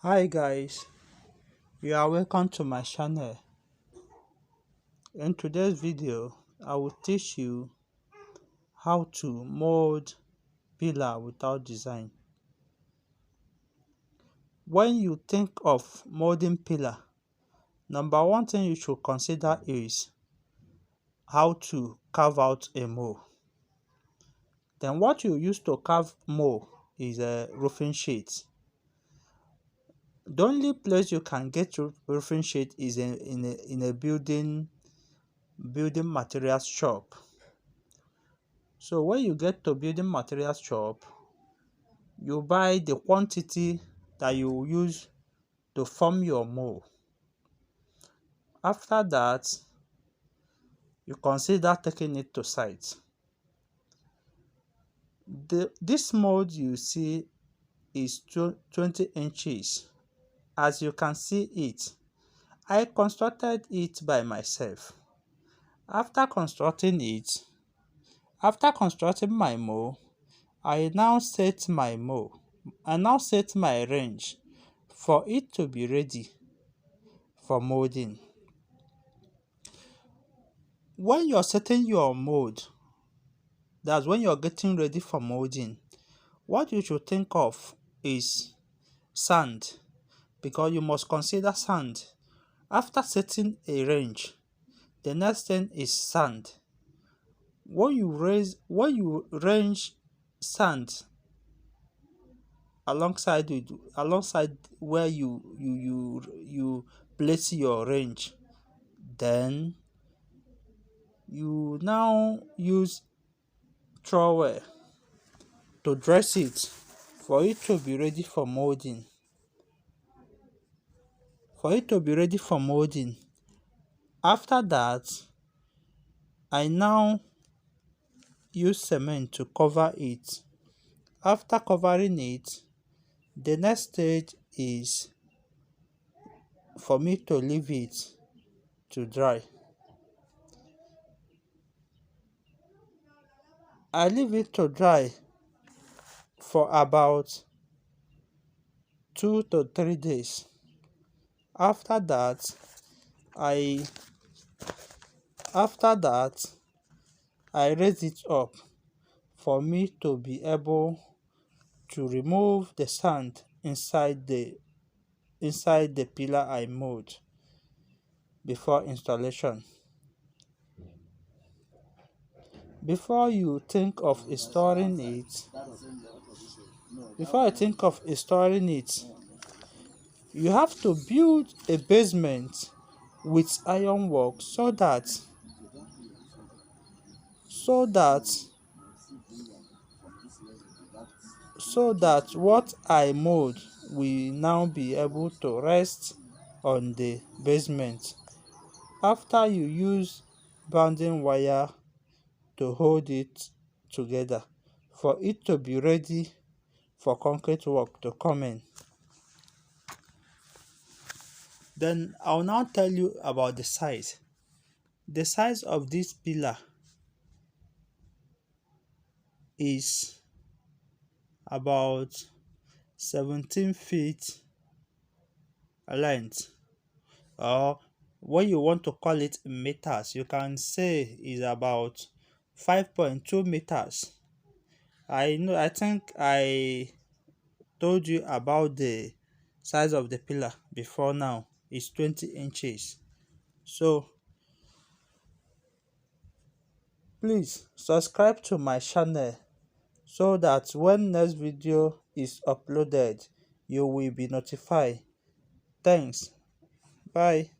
Hi guys, you are welcome to my channel. In today's video, I will teach you how to mold pillar without design. When you think of molding pillar, number one thing you should consider is how to carve out a mold. Then what you use to carve mold is a roofing sheet. The only place you can get roofing sheet is in a building materials shop. So when you get to building materials shop, you buy the quantity that you use to form your mold. After that, you consider taking it to site. This mold you see is 20 inches. As you can see it, I constructed it by myself. After constructing my mold, I now set my range for it to be ready for molding. When you're setting your mold, that's when you're getting ready for molding, what you should think of is sand, because you must consider sand. After setting a range, the next thing is sand. When you range sand alongside where you place your range, then you now use trowel to dress it for it to be ready for molding. After that, I now use cement to cover it. After covering it, the next stage is for me to leave it to dry. I leave it to dry for about 2 to 3 days. After that, I raise it up for me to be able to remove the sand inside the pillar I mold before installation. Before you think of storing it, you have to build a basement with ironwork so that what I mold will now be able to rest on the basement. After you use bonding wire to hold it together for it to be ready for concrete work to come in. Then I'll now tell you about the size. The size of this pillar is about 17 feet length, or when you want to call it in meters, you can say is about 5.2 meters. I think I told you about the size of the pillar before now. It's 20 inches. So please subscribe to my channel so that when next video is uploaded, you will be notified. Thanks. Bye.